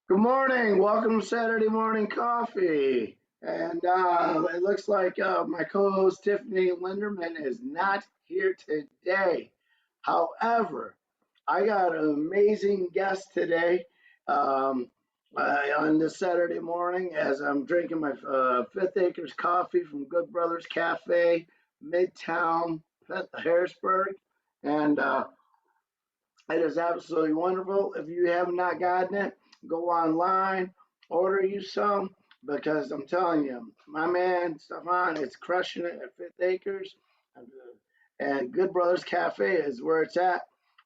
Good morning. Welcome to Saturday Morning Coffee. And it looks like my co host Tiffany Linderman is not here today. However, I got an amazing guest today on this Saturday morning as I'm drinking my Fifth Acres coffee from Good Brothers Cafe, Midtown, Harrisburg. And it is absolutely wonderful. If you have not gotten it, go online, order you some because I'm telling you, my man Stefan is crushing it at Fifth Acres, and Good Brothers Cafe is where it's at.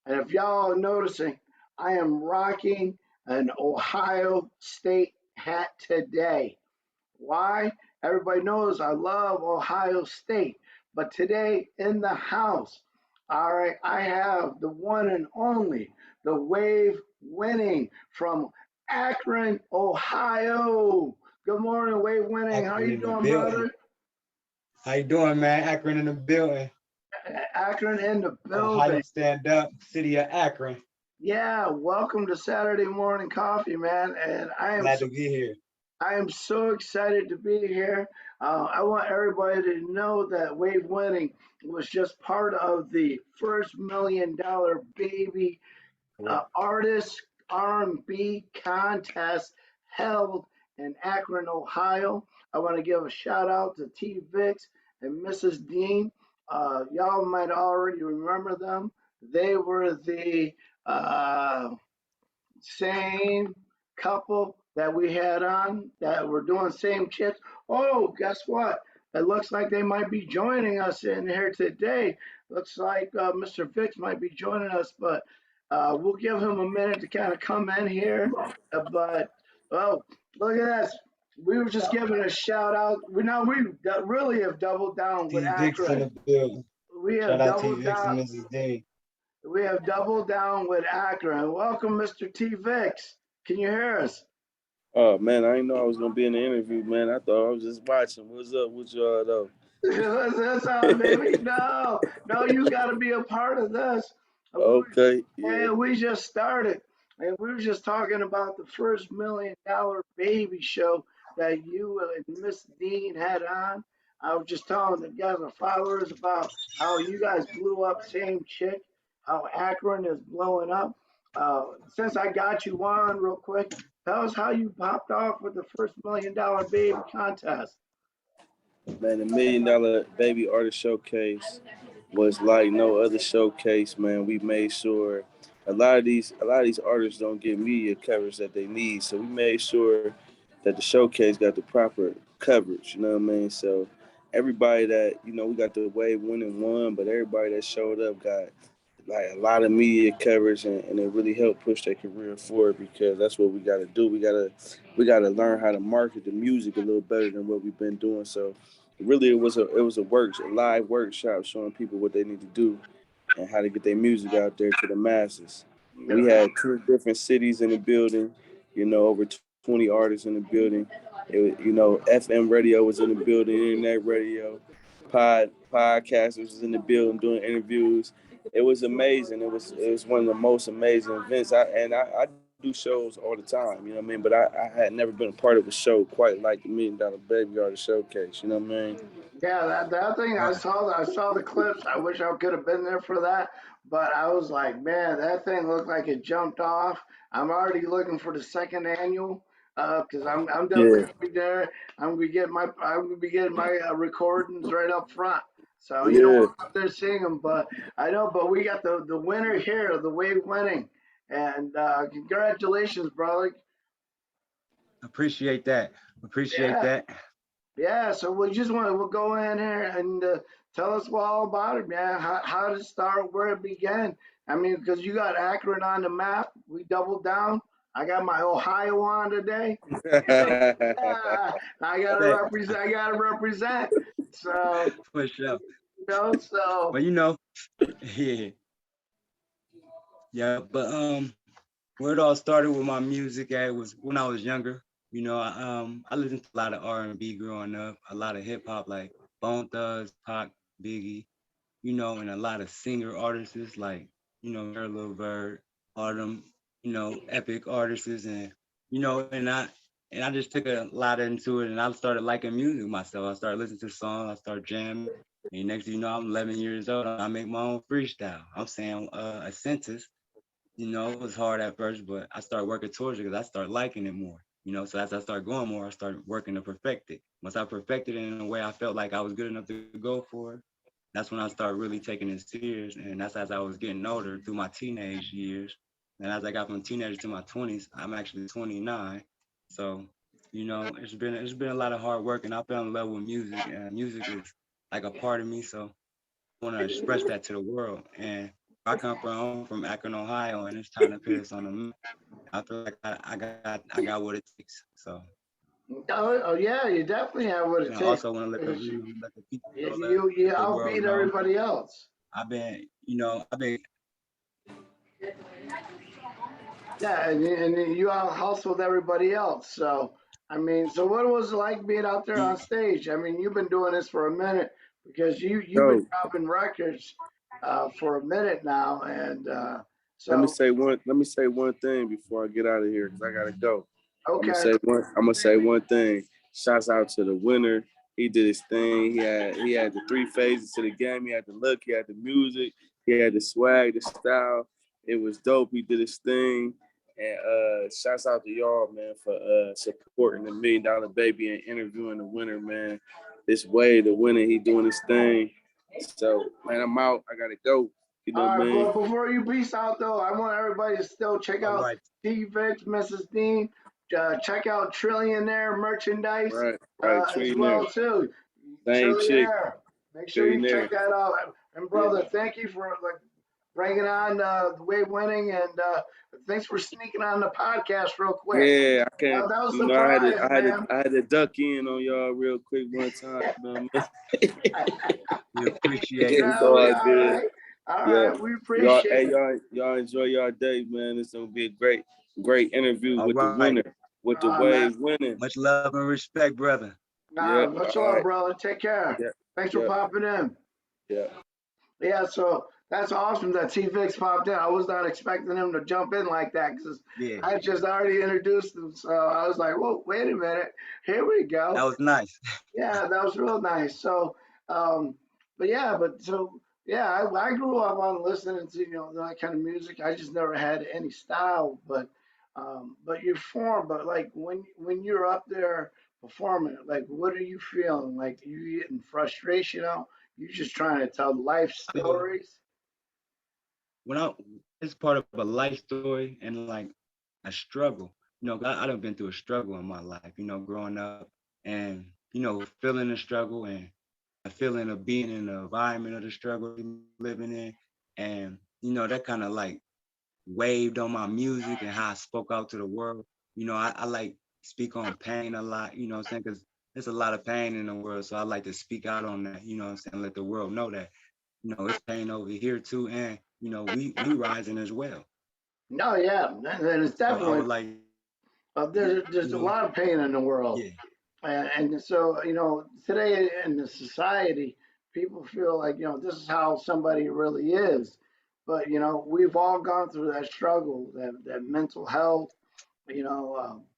And if y'all are noticing, I am rocking an Ohio State hat today. Why? Everybody knows I love Ohio State. But today in the house, all right, I have the one and only, the wave winning from Akron, Ohio. Good morning, wave winning. How Akron you in the doing, building. brother? How you doing, man? Akron in the building. Akron in the Ohio building. stand up, city of Akron. Yeah, welcome to Saturday morning coffee, man. And Glad to be here. I am so excited to be here. I want everybody to know that Wave Winning was just part of the first $1 million baby Correct. artist R&B contest held in Akron, Ohio. I want to give a shout out to T Vix and Mrs. Dean. Y'all might already remember them. They were the uh, same couple that we had on that were doing same chips. Oh, guess what? It looks like they might be joining us in here today. Looks like Mr. Fix might be joining us, but we'll give him a minute to kind of come in here. But oh, look at this. We were just giving a shout out. We really have doubled down with T Vix in Akron. the building. We Shout have out T doubled Vix down. and Mrs. D. We have doubled down with Akron. Welcome, Mr. T Vix. Can you hear us? Oh man, I didn't know I was gonna be in the interview, man. I thought I was just watching. What's up with y'all though? That's all, baby. No, no, you got to be a part of this. Okay, yeah. And we just started, and we were just talking about the first $1 million baby show that you and Miss Dean had on. I was just telling the guys, the followers, about how you guys blew up, same chick, how Akron is blowing up. Since I got you on real quick, tell us how you popped off with the first $1 million baby contest. Man, the $1 million baby artist showcase was like no other showcase, man. We made sure a lot of these artists don't get media coverage that they need. So we made sure that the showcase got the proper coverage, you know what I mean? So everybody that, we got the wave winning one, but everybody that showed up got like a lot of media coverage, and it really helped push their career forward because that's what we got to do. We got to learn how to market the music a little better than what we've been doing. So really, it was a live workshop showing people what they need to do and how to get their music out there to the masses. We Yeah, had two different cities in the building, over 20 artists in the building. FM radio was in the building, internet radio, podcasters was in the building doing interviews. It was amazing. It was one of the most amazing events. I do shows all the time, you know what I mean? But I had never been a part of a show quite like the $1 Million Baby Artist Showcase, you know what I mean? yeah, that thing Right. I saw the clips. I wish I could have been there for that, but I was like, man, that thing looked like it jumped off. I'm already looking for the second annual because I'm definitely Yeah, gonna be there. I'm gonna be getting my recordings right up front. So you know yeah. I'm up there seeing them, but I know. But we got the winner here, the wave winning, and congratulations, brother. Appreciate that. Appreciate Yeah. that. Yeah, so we'll go in here and tell us all about it, man. How did it start, where it began? I mean, because you got Akron on the map, we doubled down. I got my Ohio on today. Yeah, I gotta That represent. I gotta represent. So for sure. so But yeah, yeah. But where it all started with my music at was when I was younger. I listened to a lot of R&B growing up, a lot of hip hop like Bone Thugs, Pac, Biggie, and a lot of singer artists like, Mary Lil Bird, all them, epic artists. And you know, and I just took a lot into it, and I started liking music myself. I started listening to songs, I started jamming, and next thing you know, I'm 11 years old. I make my own freestyle. I'm saying a sentence. You know, it was hard at first, but I started working towards it because I started liking it more. You know, so as I started going more, I started working to perfect it. Once I perfected it in a way I felt like I was good enough to go for, that's when I started really taking it serious. And that's as I was getting older through my teenage years. And as I got from teenager to my 20s, I'm actually 29. So, you know, it's been a lot of hard work, and I fell in love with music. And music is like a part of me. So I want to express that to the world. And I come from Akron, Ohio, and it's trying to put us on the map. I feel like I got what it takes. So, Oh yeah, you definitely have what and it I takes. also want to let the 'Cause let the people know, you let the world outbeat know. everybody else. I've been Yeah, and you out hustled everybody else. So I mean, so what was it like being out there on stage? I mean, you've been doing this for a minute because you've been So dropping records for a minute now, and let me so say one. Let me say one thing before I get out of here because I gotta go. I'm gonna okay. say one. I'm gonna say one thing. Shouts out to the winner. He did his thing. He had the three phases to the game. He had the look. He had the music. He had the swag, the style. It was dope. He did his thing. And shouts out to y'all, man, for supporting the $1 million baby and interviewing the winner, man. This way, the winner, he doing his thing. So, man, I'm out. I gotta go. You know, All right, man. but before you peace out though, I want everybody to still check all out right. T Vix, Mrs. Dean, check out Trillionaire merchandise Right, right. as Trillionaire. well too. Same chick. Trillionaire, make sure you check Trillionaire. that out. And Yeah. brother, thank you for like bringing on the wave winning, and thanks for sneaking on the podcast real quick. Yeah, I can't. That was a You know, I had to, surprise, I had to, man. I had to duck in on y'all real quick one time. You know what I mean? We appreciate it. It's No, we all all good. right. All Yeah, right, we y'all. appreciate Hey, it. y'all enjoy your day, man. It's gonna be a great interview All with the right. winner, with the Man. wave winning. Much love and respect, brother. Yeah. Nah, much All love, right. brother. Take care. Yeah. Thanks for Yeah. popping in. Yeah. Yeah, so that's awesome that T Vix popped in. I was not expecting him to jump in like that because Yeah, I just already introduced him. So I was like, whoa, wait a minute. Here we that go. was nice. Yeah, that was real nice. So, um, yeah, I grew up on listening to that kind of music. I just never had any style, but you form. But like when you're up there performing, like what are you feeling? Like you getting frustration out? You just trying to tell life So stories? when I it's part of a life story and like a struggle. You know, I done been through a struggle in my life. You know, growing up and feeling the struggle and a feeling of being in the environment of the struggle you living in, and that kind of like waved on my music and how I spoke out to the world. I like speak on pain a lot, what I'm saying? Because there's a lot of pain in the world. So I like to speak out on that, what I'm saying? Let the world know that, it's pain over here too. And, we rising as well. No, yeah, and it's So I definitely would like, there's a lot of pain in the world. yeah, And so, today in the society, people feel like, this is how somebody really is. But, we've all gone through that struggle, that mental health,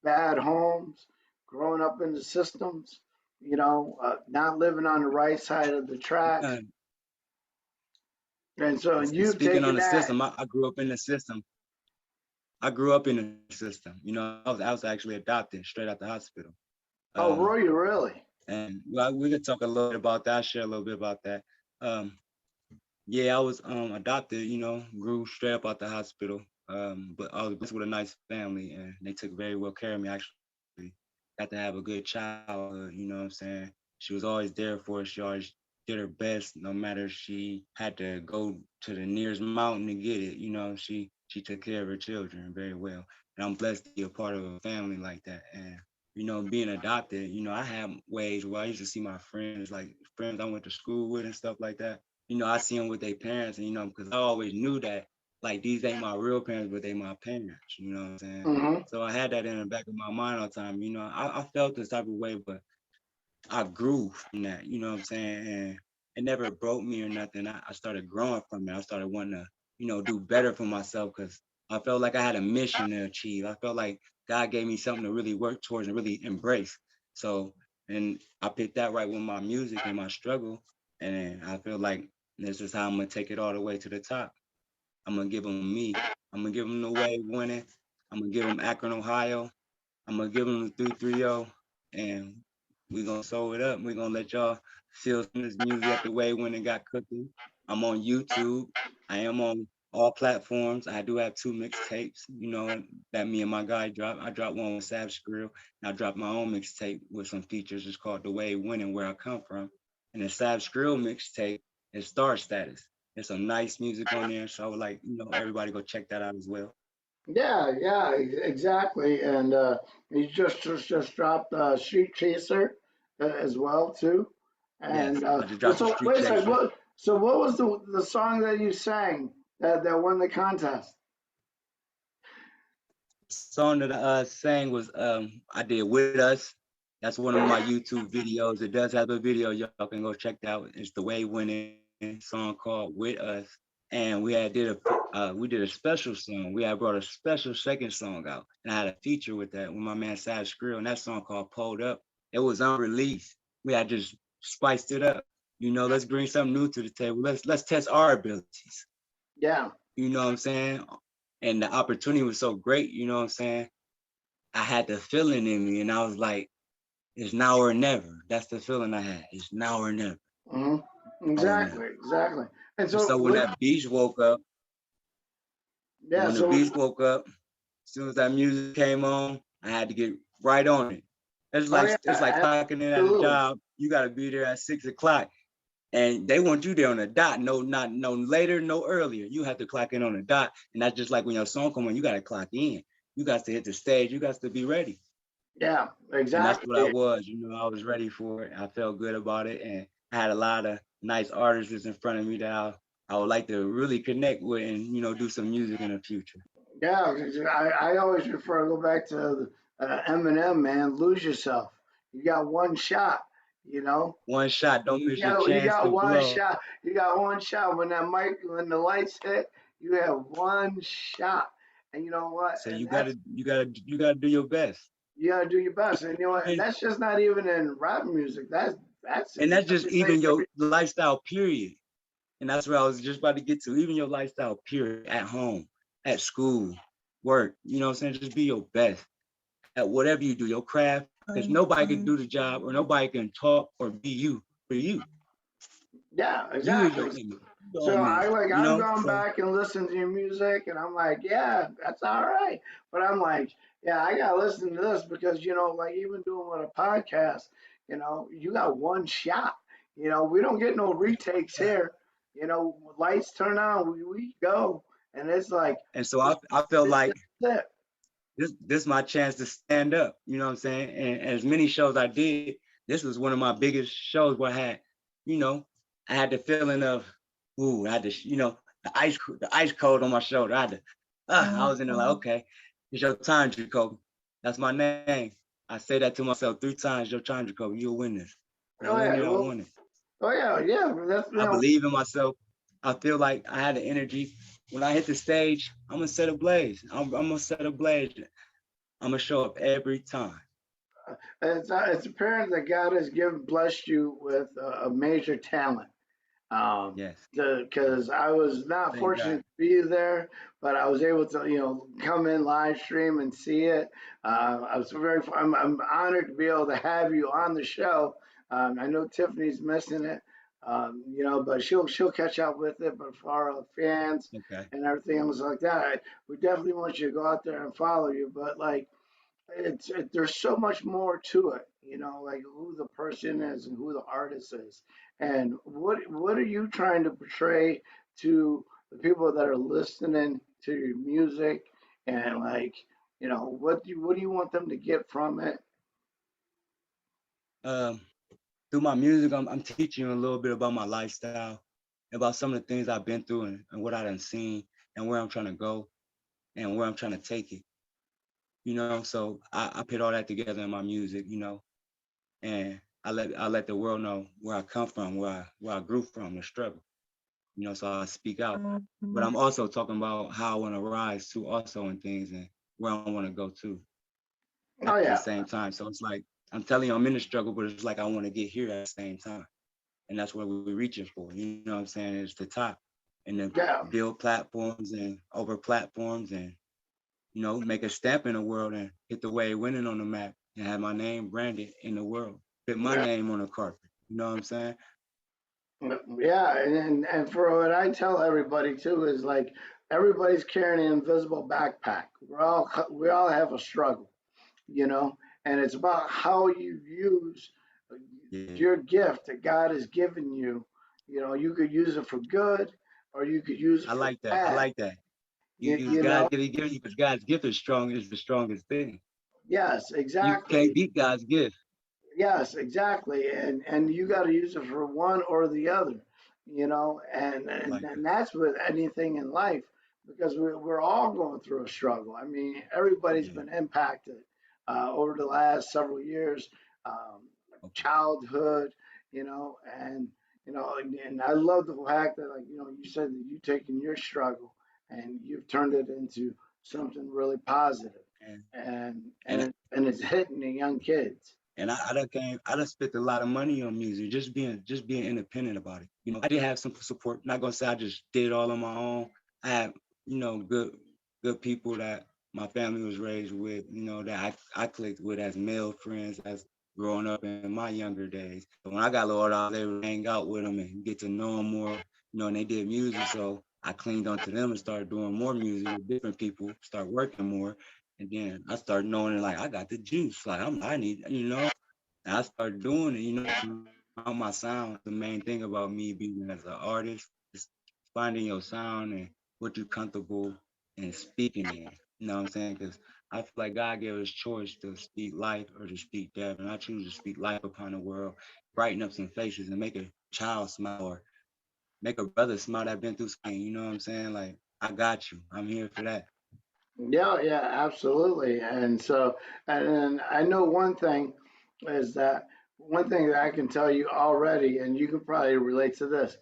bad homes, growing up in the systems, not living on the right side of the tracks. uh, And so you've speaking on taken the that. system, I grew up in the system. I grew up in the system. I was actually adopted straight out the hospital. Oh, Um, were you really? and well, we could talk a little bit about that, share a little bit about that. Um, Yeah, I was adopted, grew straight up out the hospital. But I was blessed with a nice family and they took very well care of me actually. Got to have a good childhood, you know what I'm saying? She was always there for us. She always did her best, no matter if she had to go to the nearest mountain to get it, she took care of her children very well. And I'm blessed to be a part of a family like that. And being adopted, I had ways where I used to see my friends, like friends I went to school with and stuff like that. I see them with their parents, and because I always knew that like these ain't my real parents, but they my parents. You know what I'm saying? Mm-hmm. So I had that in the back of my mind all the time. I felt this type of way, but I grew from that. You know what I'm saying? And it never broke me or nothing. I started growing from it. I started wanting to, do better for myself because I felt like I had a mission to achieve. I felt like God gave me something to really work towards and really embrace. So, and I picked that right with my music and my struggle. And I feel like this is how I'm gonna take it all the way to the top. I'm gonna give them me. I'm gonna give them the wave winning. I'm gonna give them Akron, Ohio. I'm gonna give them the 330, and we're gonna sew it up. We're gonna let y'all feel some of this music that the way when it got cooking. I'm on YouTube. I am on all platforms. I do have 2 mixtapes, that me and my guy dropped. I dropped one with Savage Grill, and I dropped my own mixtape with some features. It's called The Way Winning, Where I Come From. And the Savage Grill mixtape is Star Status. There's some nice music on there, so I would like, everybody go check that out as well. Yeah, yeah, exactly. And he just dropped Street Chaser as well too. Yes, And I just dropped the so Street wait a second, Chaser. what was the song that you sang that won the contest? Song that I sang was I did With Us. That's one of my YouTube videos. It does have a video. Y'all can go check that out. It's the Way Winning song called With Us. And we did a special song. We had brought a special second song out. And I had a feature with that with my man Savage Skrill. And that song called Pulled Up. It was unreleased. We had just spiced it up. Let's bring something new to the table. Let's test our abilities. Yeah. You know what I'm saying? And the opportunity was so great, you know what I'm saying? I had the feeling in me and I was like, it's now or never. That's the feeling I had. It's now or never. Hmm. Now or never. Exactly, exactly. And And so so when that beach woke up, yeah, when the so beach woke up, as soon as that music came on, I had to get right on it. oh yeah, It's like clocking in at a absolutely. job. You gotta be there at 6 o'clock. And they want you there on the dot. No later, no earlier. You have to clock in on the dot. And that's just like when your song come on, you gotta clock in. You got to hit the stage. You got to be ready. Yeah, And that's what I exactly. was. I was ready for it. I felt good about it, and I had a lot of nice artists in front of me that I would like to really connect with and do some music in the future. Yeah, I always refer go back to Eminem, man. Lose yourself. You got one shot. You know, One shot, don't miss your you chance got to one blow. shot. You got one shot. When the lights hit, you have one shot. And you know what? So And you gotta do your best. you gotta do your best. And you know what? And Even that's just not even in rap music. That's and in that's just everything. even your lifestyle period. And that's what I was just about to get to. Even your lifestyle period at home, at school, work. You know what I'm saying? Just be your best at whatever you do, your craft, because nobody can do the job or nobody can talk or be you for you. Yeah, You is exactly. your image, your So image, I've gone So back and listened to your music and I'm like, yeah, that's all right. But I'm like, yeah, I gotta listen to this because like even doing with a podcast, you got one shot. We don't get no retakes here. Lights turn on, we go. And it's like and so I felt this like is it. this my chance to stand up. You know what I'm saying? And as many shows I did, this was one of my biggest shows where you know, I had the feeling of, ooh, I had to, the ice cold on my shoulder. I was in there like, okay, it's your time, Jacoby. That's my name. I say that to myself 3 times. Your time, Jacoby. You'll win this. And I Oh win yeah, it. I well, won it. oh yeah, yeah. That's I believe in myself. I feel like I had the energy. When I hit the stage, I'm gonna set a blaze. I'm gonna set a blaze. I'm gonna show up every time. it's apparent that God has blessed you with a major talent. Yes. Because I was not Thank fortunate God. to be there, but I was able to, come in live stream and see it. I'm honored to be able to have you on the show. I know Tiffany's missing it, but she'll catch up with it. But for our fans Okay. and everything else like that, we definitely want you to go out there and follow you. But like there's so much more to it, like who the person is and who the artist is, and what are you trying to portray to the people that are listening to your music, and like, what do you want them to get from it? Um, Through my music, I'm teaching you a little bit about my lifestyle, about some of the things I've been through and what I done seen and where I'm trying to go and where I'm trying to take it. So I put all that together in my music, and I let the world know where I come from, where I grew from, the struggle. So I speak out. But I'm also talking about how I want to rise to also in things and where I want to go to. Oh at the yeah. same time. So it's like I'm telling you, I'm in the struggle, but it's like I want to get here at the same time, and that's what we're reaching for. You know what I'm saying? It's the top, and to Yeah. build platforms and over platforms, and make a stamp in the world and get the way winning on the map and have my name branded in the world, put my Yeah. name on the carpet. You know what I'm saying? Yeah, and for what I tell everybody too is like everybody's carrying an invisible backpack. We all have a struggle, you know, and it's about how you use Yeah, your gift that God has given you. You know, you could use it for good, or you could use it I for like that. I bad. like that. You You, use you know, God's gift, He gives you because God's gift is the strongest thing. yes, You can't exactly. beat God's gift. Yes, exactly. And you got to use it for one or the other, I like and that. that's with anything in life because we're all going through a struggle. I mean, everybody's Yeah. been impacted over the last several years, um, Okay. childhood, and I love the fact that, like, you said that you taken your struggle and you've turned it into something really positive, And and and and it's hitting the young kids. I done spent a lot of money on music, just being independent about it. I did have some support. Not gonna say I just did it all on my own. I had, good people that my family was raised with, that I clicked with as male friends as growing up in my younger days. But when I got a little older, I was able to hang out with them and get to know them more, and they did music. So I cleaned onto them and started doing more music with different people, start working more. And then I started knowing like I got the juice. Like I need, and I started doing it, found my sound. The main thing about me being as an artist is finding your sound and what you're comfortable and speaking in. You know what I'm saying? Because I feel like God gave us choice to speak life or to speak death. And I choose to speak life upon the world, brighten up some faces and make a child smile or make a brother smile that been through something. You know what I'm saying? Like, I got you. I'm here for that. Yeah, yeah, absolutely. And so, and I know one thing is that one thing that I can tell you already, and you can probably relate to this,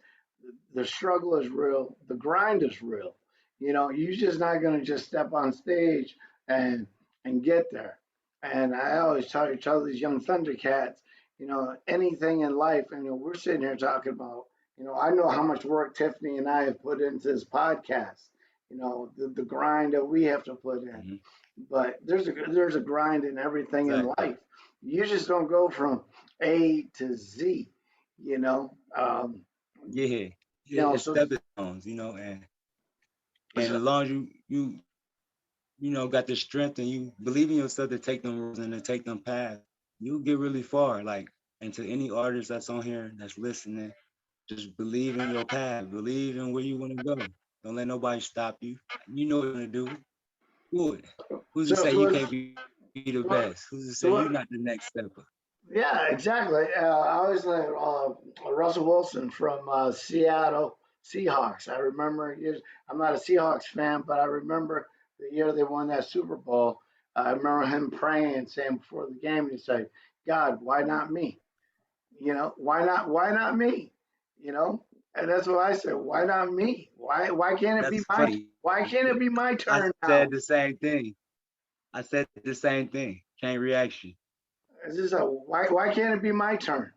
the struggle is real, the grind is real. You're just not going to just step on stage and get there. And I always tell these young Thundercats, anything in life, and we're sitting here talking about, I know how much work Tiffany and I have put into this podcast, the grind that we have to put in. Hmm. But there's a grind in everything in Exactly. life. You just don't go from A to Z, you know. Yeah. It's So, stepping stones, and so as long as got the strength and you believe in yourself to take them roads and to take them paths, you'll get really far. Like, and to any artist that's on here that's listening, just believe in your path, believe in where you want to go. Don't let nobody stop you. You know what you want to do. Do it. Who's to so say you what, can't be the best? Who's to say you're not the what, next stepper? yeah, exactly. I always like Russell Wilson from Seattle Seahawks. I remember I'm not a Seahawks fan, but I remember the year they won that Super Bowl. I remember him praying, saying before the game, he said, "God, why not me? Why not me? You know." And that's what I said. Why not me? Why can't it be That's my funny. why can't it be my I turn said now? the same thing. I said the same thing. Chain reaction. It's just why can't it be my turn?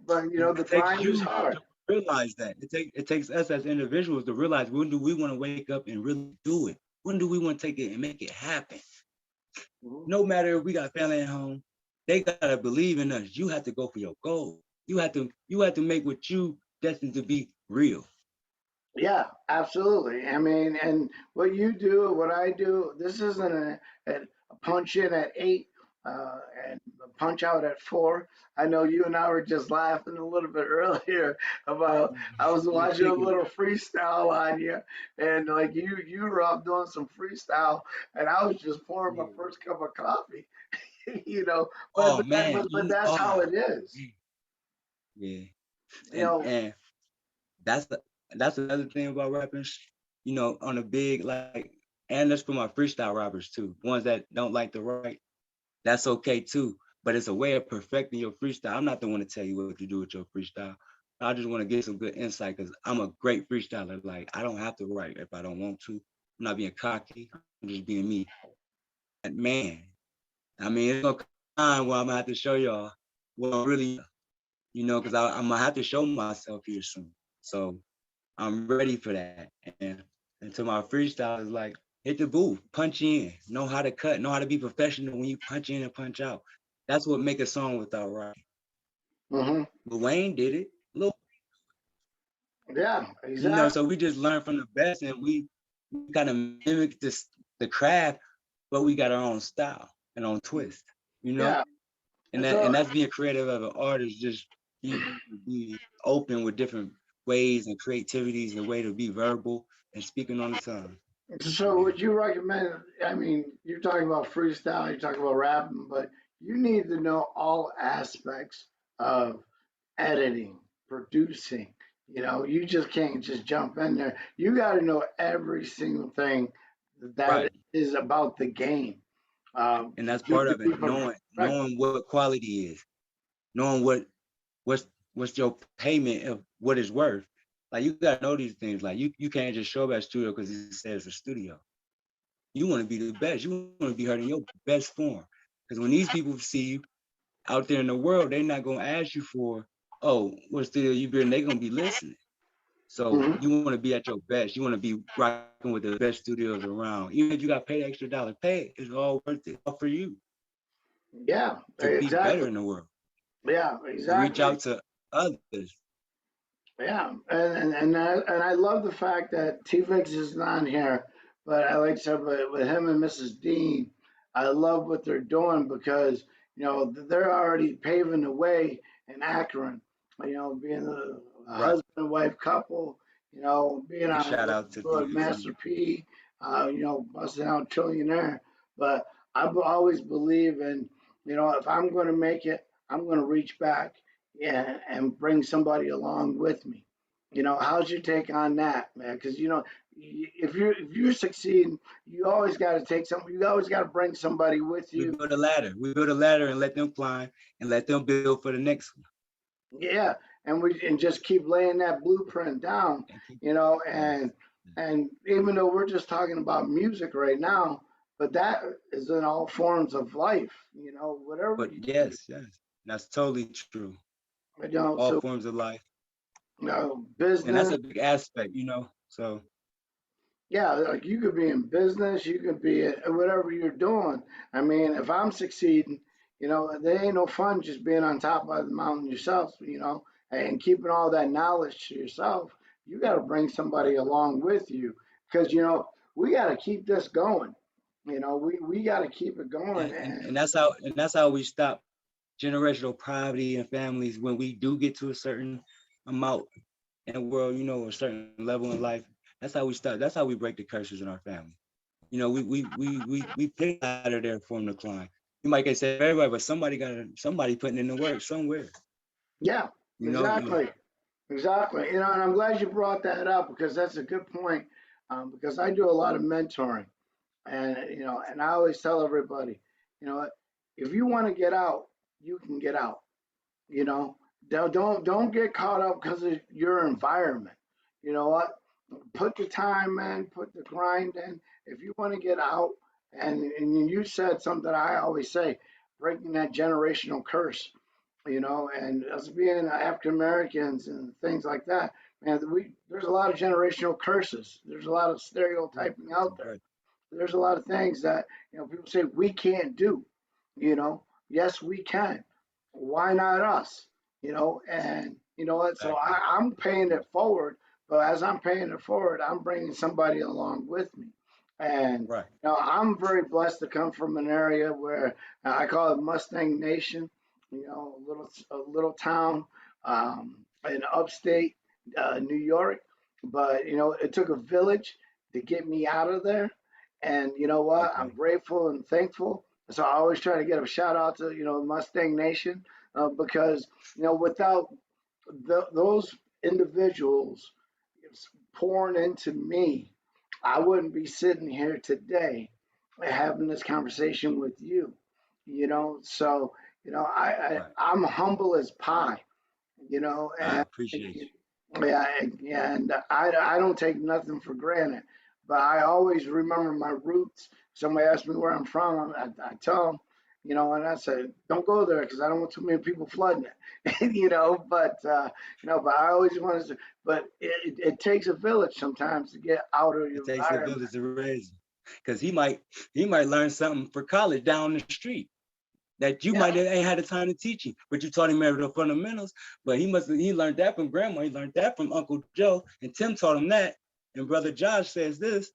But the It takes grind is you hard. to realize that. It takes us as individuals to realize when do we want to wake up and really do it? When do we want to take it and make it happen? Mhm. No matter if we got family at home, they gotta believe in us. You have to go for your goal. You have to make what you destined to be real. Yeah, absolutely. I mean, and what you do, what I do, this isn't a punch in at 8 and a punch out at 4. I know you and I were just laughing a little bit earlier about I was We watching a kicking it. little freestyle on you, and like you were up doing some freestyle, and I was just pouring my Yeah. first cup of coffee, you know. But Oh but that, man, but that's how it is, yeah. you And know. and that's the that's another thing about rapping. On a big like, and that's for my freestyle rappers too. Ones that don't like to write, that's okay too. But it's a way of perfecting your freestyle. I'm not the one to tell you what to do with your freestyle. I just want to get some good insight because I'm a great freestyler. Like I don't have to write if I don't want to. I'm not being cocky. I'm just being me. That man. I mean, it's gonna come time where I'm gonna have to show y'all what I'm really, because I'm gonna have to show myself here soon. So I'm ready for that. And to my freestyle is like, hit the booth, punch in, know how to cut, know how to be professional when you punch in and punch out. That's what make a song without writing. Mm-hmm. But Wayne did it. Look, Yeah, exactly. so we just learn from the best, and we kind of mimic the craft, but we got our own style and own twist, Yeah. and So that's being creative as an artist, just be open with different ways and creativities, and way to be verbal and speaking on the tongue. So would you recommend, I mean, you're talking about freestyle, you're talking about rapping, but you need to know all aspects of editing, producing. You just can't just jump in there. You got to know every single thing that Right. is about the game. And that's To part of be it. perfect. Knowing what quality is, knowing what's your payment of what it's worth. Like you gotta know these things. Like you can't just show up at studio because it says a studio. You want to be the best. You want to be heard in your best form. Because when these people see you out there in the world, they're not gonna ask you for, oh, what studio you been? They're gonna be listening. So Hmm. you want to be at your best. You want to be rocking with the best studios around. Even if you got paid extra dollar, pay it. It's all worth it. All for you Yeah, to be better exactly. in the world, Yeah, to reach exactly. out to others. Yeah, and I love the fact that T-Vix is not here, but I like to with him and Mrs. Dean, I love what they're doing because they're already paving the way in Akron. Being a Right. husband and wife couple, being And on shout out to with DVC. Master P, busting out trillionaire. But always believe in, if I'm going to make it, I'm going to reach back, yeah, and bring somebody along with me. How's your take on that, man? Because if you're succeeding, you always got to take some. You always got to bring somebody with We you. build a ladder. We build a ladder and let them climb and let them build for the next one. Yeah, and just keep laying that blueprint down. And keep, You know, yes. and and even though we're just talking about music right now, but that is in all forms of life. Whatever But you do. yes, that's totally true. All So forms of life. And that's business. a big aspect, So Yeah, like you could be in business, you could be in whatever you're doing. I mean, if I'm succeeding, there ain't no fun just being on top of the mountain yourself, and keeping all that knowledge to yourself. You got to bring somebody right. along with you because, we got to keep this going. We got to keep it going. And that's how we stop generational poverty in families when we do get to a certain amount in the world, a certain level in life. That's how we start. That's how we break the curses in our family. We pick a ladder there for them to climb. You might get say everybody, but somebody putting in the work somewhere. Yeah, You know, you exactly. Exactly. And I'm glad you brought that up because that's a good point. Because I do a lot of mentoring. And I always tell everybody, what, if you want to get out, you can get out. You know, don't get caught up because of your environment. You know what? Put the time in, put the grind in. If you want to get out, and you said something I always say, breaking that generational curse. And us being African Americans and things like that, man, there's a lot of generational curses. There's a lot of stereotyping out there. right, There's a lot of things that people say we can't do. Yes, we can. Why not us? And you know what? So exactly. I'm paying it forward, but as I'm paying it forward, I'm bringing somebody along with me. And Right. I'm very blessed to come from an area where I call it Mustang Nation. A little town in upstate New York, but it took a village to get me out of there. And you know what? I'm Okay. grateful and thankful. So I always try to give a shout out to Mustang Nation because without those individuals pouring into me, I wouldn't be sitting here today having this conversation with you. So Right. I'm humble as pie. I And appreciate you. yeah, and I don't take nothing for granted. But I always remember my roots. Somebody asks me where I'm from, I tell them, And I said, don't go there because I don't want too many people flooding it, but I always wanted to, but it takes a village sometimes to get out of It your takes a environment. village to raise him. Because he might learn something for college down the street that you might Yeah, have ain't had the time to teach him, but you taught him every the fundamentals. But he learned that from grandma, he learned that from Uncle Joe, and Tim taught him that. And brother Josh says this,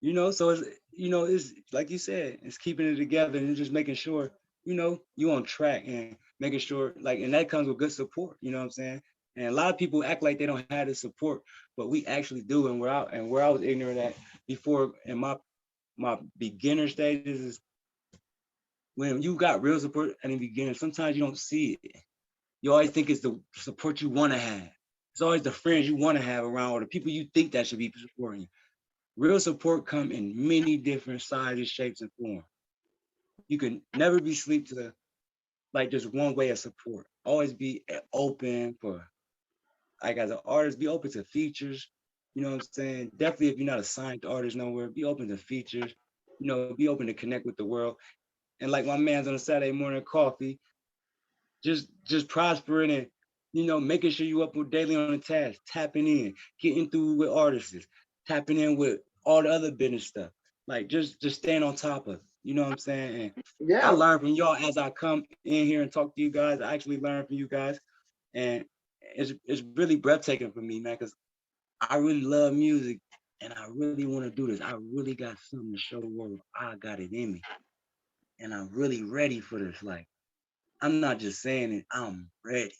so it's like you said, it's keeping it together and just making sure, you on track and making sure and that comes with good support, you know what I'm saying? And a lot of people act like they don't have the support, but we actually do. And where I was ignorant at before in my beginner stages is when you got real support at the beginning, sometimes you don't see it. You always think it's the support you want to have. It's always the friends you want to have around or the people you think that should be supporting you. Real support come in many different sizes, shapes, and forms. You can never be sleep to just one way of support. Always be open for, as an artist, be open to features. You know what I'm saying? Definitely, if you're not a signed artist nowhere, be open to features. Be open to connect with the world. And like my man's on a Saturday morning coffee, just prospering and making sure you up with daily on the task, tapping in, getting through with artists, tapping in with all the other business stuff. Like just staying on top of it. You know what I'm saying? And I yeah. learn from y'all as I come in here and talk to you guys. I actually learn from you guys. And it's really breathtaking for me, man, because I really love music and I really want to do this. I really got something to show the world. I got it in me. And I'm really ready for this. Like, I'm not just saying it, I'm ready.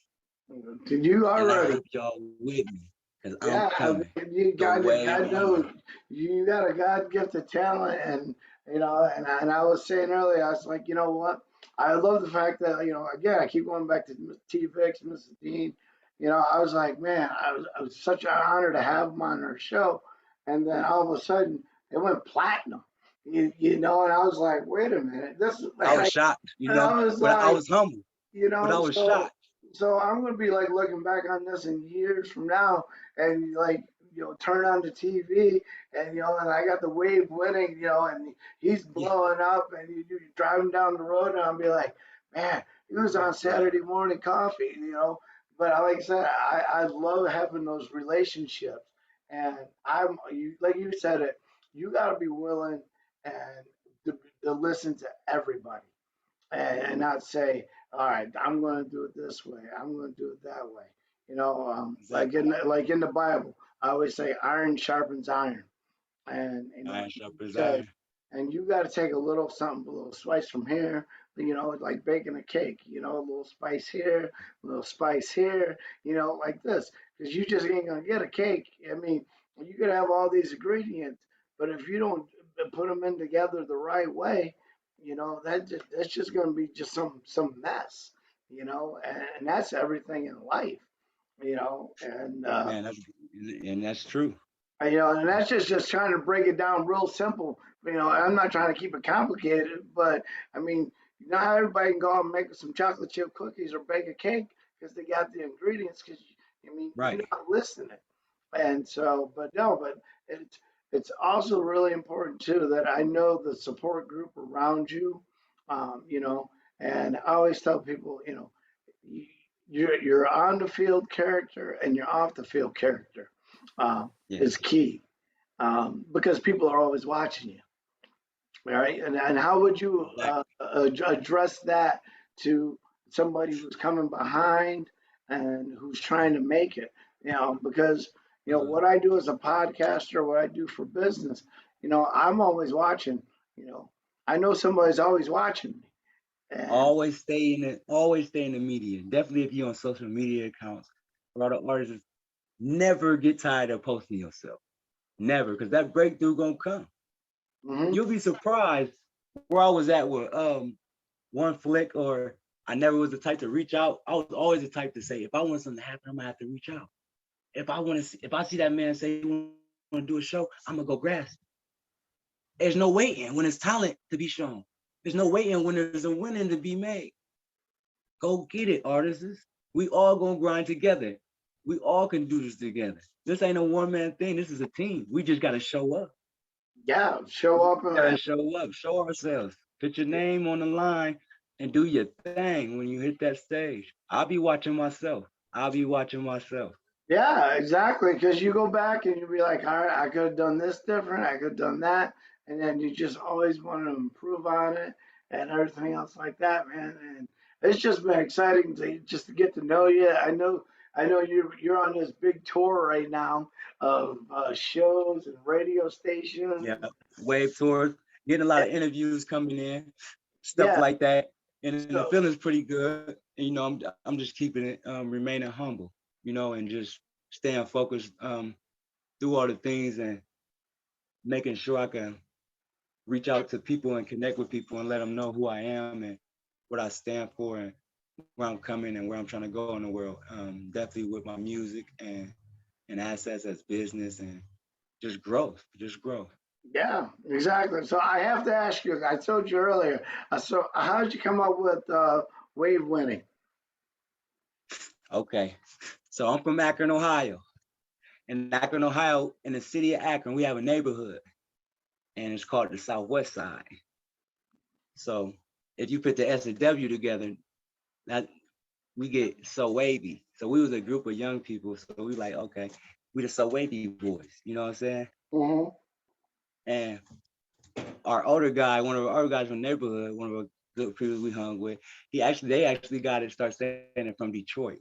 You are And I ready. hope y'all with me because I'm Yeah, I coming mean, you the got it. way God winning. knows you got a God gifted talent, and and I was saying earlier, I was like, you know what? I love the fact that again, I keep going back to T. Vix, Mrs. Dean. I was like, man, I was such an honor to have him on our show, and then all of a sudden it went platinum. And I was like, wait a minute, this is I was like, shocked, and I was but I like, was humble, but I was so shocked. I'm gonna be like looking back on this in years from now, and like turn on the TV, and and I got the wave winning, and he's Yeah, blowing up, and you're driving down the road, and I'll be like, man, he was on yeah, Saturday morning coffee. But like I said, I love having those relationships, and like you said it, you got to be willing and to listen to everybody and not say, all right, I'm going to do it this way. I'm going to do it that way. Like exactly. like in the Bible, I always say iron sharpens iron. And Iron you sharp as said, iron. and you got to take a little something, a little spice from here. Like baking a cake. A little spice here, a little spice here. Like this, because you just ain't gonna get a cake. I mean, you could have all these ingredients, but if you don't put them in together the right way, that's just gonna be just some mess. And that's everything in life. And Man, that's true. and that's just trying to break it down real simple. I'm not trying to keep it complicated, but I mean, how everybody can go out and make some chocolate chip cookies or bake a cake because they got the ingredients. Because I mean, you're Right. not listening. And so, but no, but it's also really important too that I know the support group around you. Um, you know, and I always tell people, you're on the field character and you're off the field character Yeah. is key because people are always watching you. All right. And how would you Exactly. address that to somebody who's coming behind and who's trying to make it? Because, what I do as a podcaster, what I do for business, I'm always watching, you know, I know somebody's always watching me. And Always stay in the media. Definitely if you're on social media accounts. A lot of artists never get tired of posting yourself. Never, because that breakthrough gonna come. mhm, You'll be surprised where I was at with one flick, or I never was the type to reach out. I was always the type to say, if I want something to happen, I'm gonna have to reach out. If I see that man say he want to do a show, I'm gonna go grasp it. There's no waiting when it's talent to be shown. There's no waiting when there's a winning to be made. Go get it, artists. We all gonna grind together. We all can do this together. This ain't a one man thing. This is a team. We just gotta show up. yeah, show up We gotta show up, show ourselves. Put your name on the line and do your thing when you hit that stage. I'll be watching myself. I'll be watching myself. Yeah, exactly. Because you go back and you be like, all right, I could have done this different. I could have done that. And then you just always want to improve on it and everything else like that, man. And it's just been exciting to just to get to know you. I know you're on this big tour right now of shows and radio stations. Yeah, wave tours, getting a lot of interviews coming in, stuff Yeah. like that, and the So feeling's pretty good. And, I'm just keeping it, remaining humble, and just staying focused through all the things and making sure I can reach out to people and connect with people and let them know who I am and what I stand for and where I'm coming and where I'm trying to go in the world. Definitely with my music and assets as business and just growth, just growth. yeah, exactly. So I have to ask you. I told you earlier. So how did you come up with wave winning? Okay, so I'm from Akron, Ohio. In Akron, Ohio, in the city of Akron, we have a neighborhood, and it's called the Southwest Side. So if you put the S and W together, that we get so wavy. So we was a group of young people. So we like, okay, we the so wavy boys. You know what I'm saying? Hmm. And our older guy, one of our older guys from the neighborhood, one of our good people we hung with, they actually got it, start saying it from Detroit.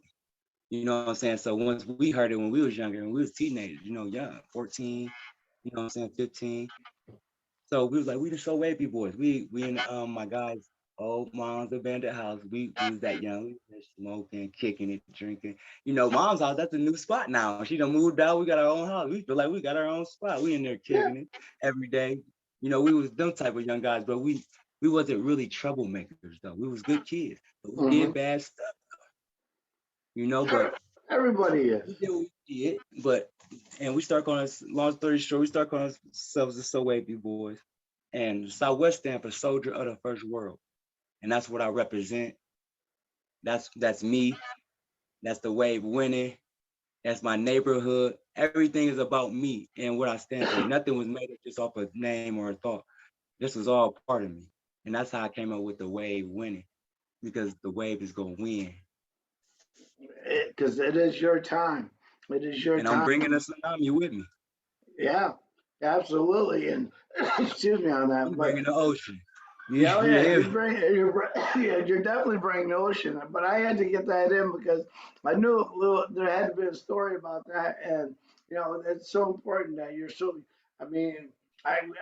You know what I'm saying? So once we heard it when we was younger and we was teenagers, young, 14, you know what I'm saying, 15. So we was like, we the so wavy boys. We in my guy's old mom's abandoned house. We was that young. We was there smoking, kicking it, drinking. Mom's house, that's a new spot now. She done moved out. We got our own house. We feel like we got our own spot. We in there Yeah. kicking it every day. We was them type of young guys, but we wasn't really troublemakers though. We was good kids. But we did Hmm. bad stuff, but Everybody is. we did what we did. But and we start calling us, long story short, we start calling ourselves the So Wavy Boys. And Southwest stand for Soldier of the First World. And that's what I represent. That's me. That's the wave winning. That's my neighborhood. Everything is about me and what I stand for. Nothing was made up just off a name or a thought. This was all part of me. And that's how I came up with the wave winning. Because the wave is gonna win. Because it is your time. It is your And I'm time. bringing a tsunami with me. Yeah, absolutely. And excuse me on that, I'm but bringing the ocean. You, yeah, oh you yeah, hear me? yeah, you're definitely bringing the ocean. But I had to get that in because I knew there had to be a story about that, and it's so important that you're so. I mean,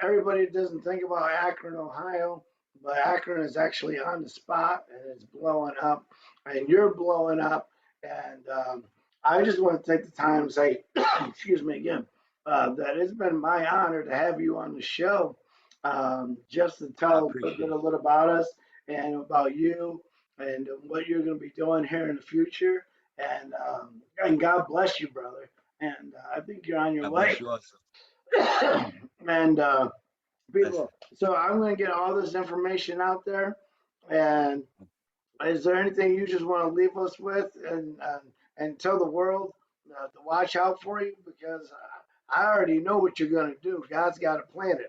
everybody doesn't think about Akron, Ohio, but Akron is actually on the spot and it's blowing up, and you're blowing up, and I just want to take the time to say, excuse me again, that it's been my honor to have you on the show, just to I tell a appreciate it. little about us and about you and what you're going to be doing here in the future. And God bless you, brother. And I think you're on your God way. bless you also. And Bless people, so I'm going to get all this information out there. And is there anything you just want to leave us with and tell the world to watch out for you? Because I already know what you're going to do. God's got it planned.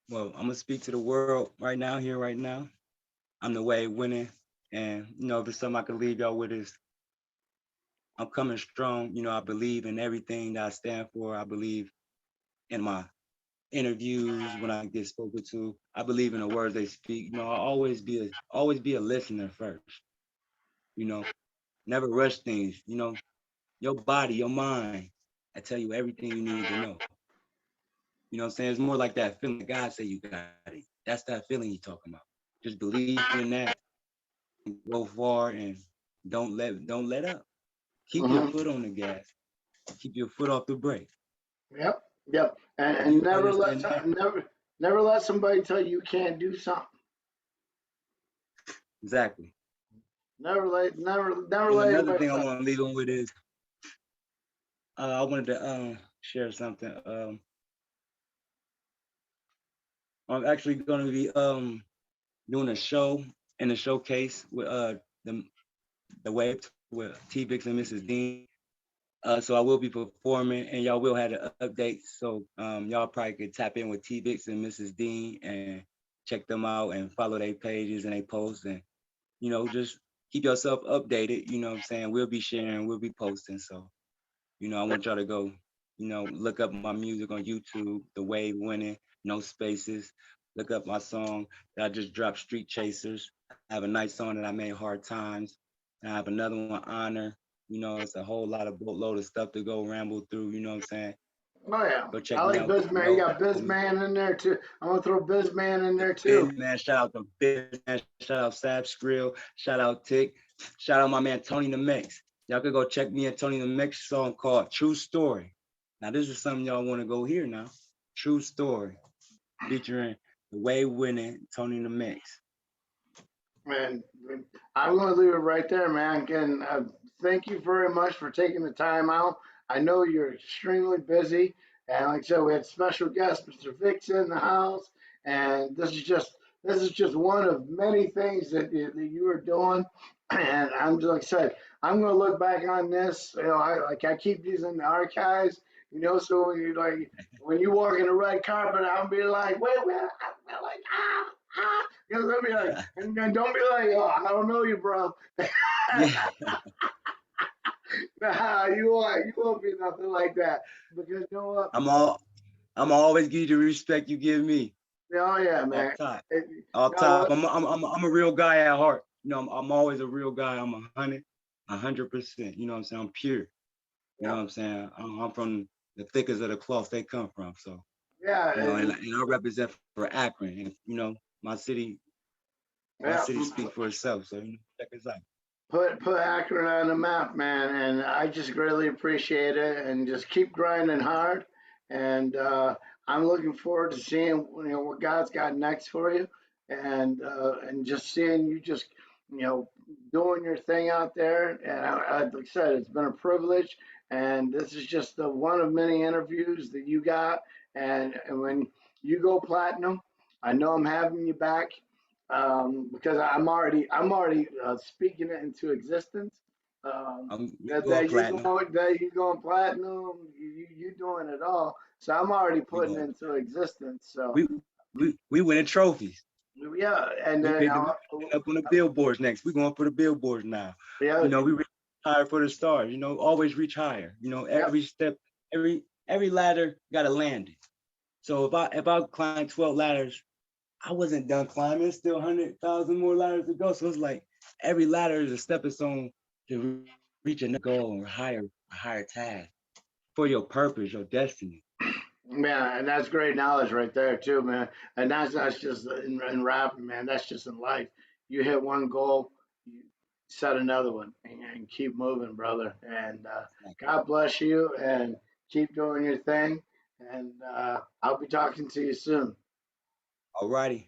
Well, I'm gonna speak to the world right now, here, right now. I'm the way winning. And if it's something I can leave y'all with is I'm coming strong. I believe in everything that I stand for. I believe in my interviews when I get spoken to. I believe in the words they speak. I always be a listener first. You know, never rush things. Your body, your mind. I tell you everything you need to know. You know what I'm saying? It's more like that feeling that God say you got it. That's that feeling you talking about. Just believe in that and go far and don't let up. Keep your Hmm. foot on the gas. Keep your foot off the brake. Yep, yep. If And you never let understand that, never let somebody tell you you can't do something. exactly. Never And let another anybody thing I tell. want to leave them with is I wanted to share something. I'm actually going to be doing a show in a showcase with the wave with T Bix and Mrs. Dean. So I will be performing, and y'all will have the updates. So y'all probably could tap in with T Bix and Mrs. Dean and check them out and follow their pages and they posts, and just keep yourself updated. You know what I'm saying? We'll be sharing, we'll be posting. So I want y'all to go, look up my music on YouTube, The Wave Winning, no spaces. Look up my song that I just dropped, Street Chasers. I have a nice song that I made, Hard Times. And I have another one, Honor. It's a whole lot of boatload of stuff to go ramble through. You know what I'm saying? Oh yeah, Go check I me like out Bizman. You below. got Bizman in there too. I'm gonna throw Bizman in there too. Biz man, shout out to Biz man, shout out Sab Skrill, shout out Tick, shout out my man Tony the Mix. Y'all could go check me and Tony the Mix song called True Story. Now this is something y'all want to go hear now. True Story, featuring the Way Winning Tony the Mix. Man, I'm going to leave it right there, man. Again, thank you very much for taking the time out. I know you're extremely busy, and like I said, we had special guest Mr. Vic's in the house, and this is just one of many things that you are doing. And I'm just like I said, I'm going to look back on this. I keep these in the archives. So when you walk in the red carpet, I'll be like, wait, I'm like ah. I'll be like, and don't be like, oh, I don't know you, bro. Yeah, Nah, you won't be nothing like that because you know what? I'm all I'm always give you the respect you give me. Oh yeah, Off man. top. You Off know top. what? I'm a real guy at heart. I'm always a real guy. I'm 100%. You know what I'm saying? I'm pure. You know Yeah, what I'm saying? I'm from the thickest of the cloth they come from. So, yeah, and I represent for Akron. And my city, my yeah. city speaks for itself. So, check us out. Put Akron on the map, man, and I just greatly appreciate it. And just keep grinding hard. And I'm looking forward to seeing what God's got next for you, and just seeing you just you know doing your thing out there. And like I said, it's been a privilege. And this is just the one of many interviews that you got. And when you go platinum, I know I'm having you back because I'm already speaking it into existence. We That going that you platinum. going that you going platinum, you doing it all. So I'm already We putting it going. into existence. So We winning trophies. yeah, and We then picking up on the billboards next. We going for the billboards now. yeah, We reach higher for the stars. Always reach higher. yep, Every step, every ladder got a landing. So if I climb 12 ladders, I wasn't done climbing. Still 100,000 more ladders to go. So it's like every ladder is a stepping stone to reach another goal or a higher task for your purpose, your destiny. man, and that's great knowledge right there too, man. And that's just in rapping, man. That's just in life. You hit one goal, you set another one, and keep moving, brother. And God bless you, and keep doing your thing. And I'll be talking to you soon. Alrighty.